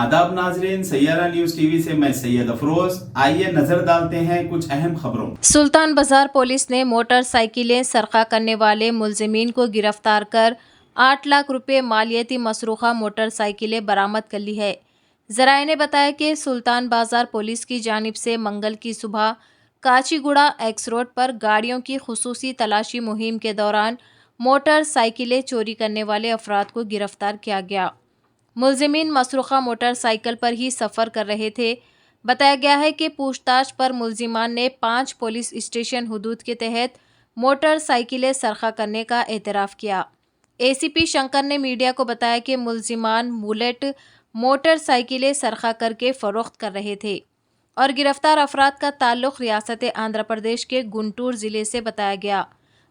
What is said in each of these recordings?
आदाब नाजरीन, Saiyaara news TV से मैं सैयद अफरोज। आइए नजर डालते हैं कुछ अहम खबरों। सुल्तान बाजार पुलिस ने मोटरसाइकिलें सरका करने वाले मुलजिमीन को गिरफ्तार कर 8 लाख रुपए मालियती मसरूखा मोटरसाइकिलें बरामद कर ली है। जराये ने बताया कि सुल्तान बाजार पुलिस की जानिब से मंगल की सुबह काचीगुड़ा एक्स रोड पर गाड़ियों की खुसूसी तलाशी मुहिम के दौरान मोटरसाइकिलें चोरी करने वाले अफराद को गिरफ्तार किया गया। मुलजिमीन मसरूखा मोटरसाइकिल पर ही सफ़र कर रहे थे। बताया गया है कि पूछताछ पर मुलजिमान ने 5 पुलिस स्टेशन हुदूद के तहत मोटरसाइकिलें सरखा करने का एतराफ़ किया। एसीपी शंकर ने मीडिया को बताया कि मुलजिमान बुलेट मोटरसाइकिलें सरखा करके फ़रोख्त कर रहे थे और गिरफ्तार अफराद का ताल्लुक़ रियासत आंध्र प्रदेश के गुंटूर ज़िले से बताया गया।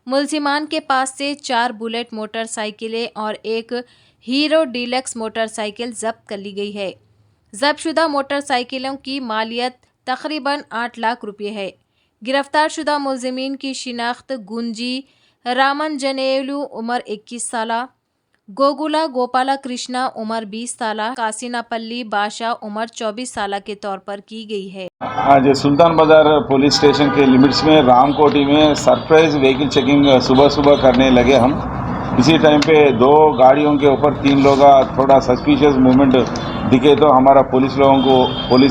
मुलजिमान के पास से 4 बुलेट मोटरसाइकिलें और एक हीरो डीलक्स मोटरसाइकिल जब्त कर ली गई है। जब्तशुदा मोटरसाइकिलों की मालियत तकरीबन 8 लाख रुपये है। गिरफ्तार शुदा मुलजिमीन की शिनाख्त गुंजी रामंजनेलू उम्र 21 साल, गोगुला गोपाला कृष्णा उम्र 20 साल, कासिनापल्ली बादशाह उम्र 24 साल के तौर पर की गई है। आज सुल्तान बाजार पुलिस स्टेशन के लिमिट्स में रामकोटी में सरप्राइज व्हीकल चेकिंग सुबह सुबह करने लगे हम। इसी टाइम पे 2 गाड़ियों के ऊपर 3 लोग थोड़ा सस्पिशियस मूवमेंट दिखे तो हमारा पुलिस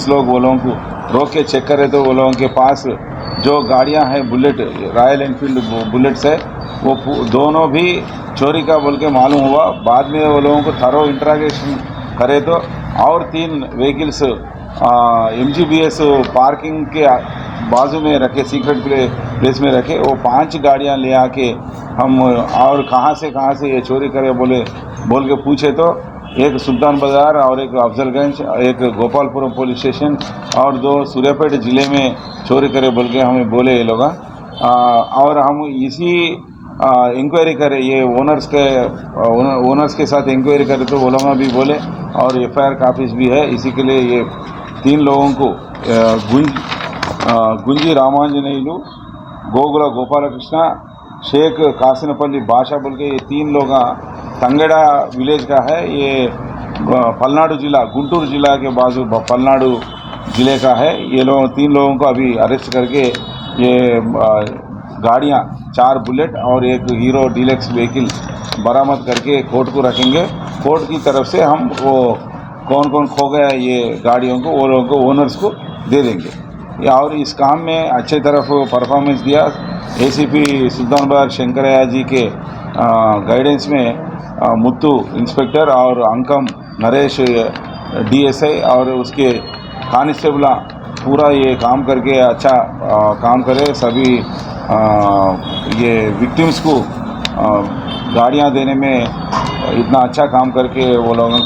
लोग वो लोगों को रोक के चेक करे तो वो लोगों के पास जो गाड़ियां हैं बुलेट रॉयल एनफील्ड बुलेट्स है वो दोनों भी चोरी का बोल के मालूम हुआ। बाद में वो लोगों को थरो इंट्रागेशन करे तो और 3 व्हीकल्स MGBS पार्किंग के बाजू में रखे, सीक्रेट प्लेस में रखे। वो 5 गाड़ियां ले आके हम और कहाँ से ये चोरी करे बोल के पूछे तो एक सुल्तान बाजार और एक अफजलगंज, एक गोपालपुरम पुलिस स्टेशन और 2 सूर्यापेट ज़िले में चोरी करे बोल के हमें बोले ये लोग। और हम इसी इंक्वायरी करे, ये ओनर्स के साथ इंक्वायरी करे तो वो लोग भी बोले और FIR कापीज भी है। इसी के लिए ये 3 लोगों को गुंजी रामांजनेलू, गोगुला गोपालकृष्ण, शेख कासिनपल्ली बादशाह बोल के ये 3 लोग तंगड़ा विलेज का है। ये पलनाडु जिला गुंटूर जिला के बाजू पलनाडु ज़िले का है। ये लोग 3 लोगों को अभी अरेस्ट करके ये गाड़ियाँ 4 बुलेट और एक हीरो डीलक्स व्हीकल बरामद करके कोर्ट को रखेंगे। कोर्ट की तरफ से हम वो कौन खो गया ये गाड़ियों को वो लोगों को ओनर्स को दे देंगे। और इस काम में अच्छे तरफ परफॉर्मेंस दिया ACP सुल्तान बाजार शंकरैया जी के गाइडेंस में मुत्तू इंस्पेक्टर और अंकम नरेश DSI और उसके कांस्टेबल पूरा ये काम करके अच्छा काम करे। सभी ये विक्टिम्स को गाड़ियां देने में इतना अच्छा काम करके वो लोगों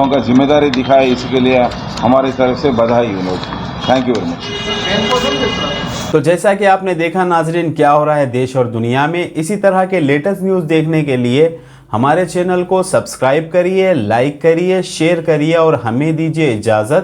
का जिम्मेदारी दिखाए। इसके लिए हमारी तरफ से बधाई उन लोग। Thank you very much. तो जैसा कि आपने देखा नाजरीन, क्या हो रहा है देश और दुनिया में। इसी तरह के लेटेस्ट न्यूज़ देखने के लिए हमारे चैनल को सब्सक्राइब करिए, लाइक करिए, शेयर करिए और हमें दीजिए इजाज़त।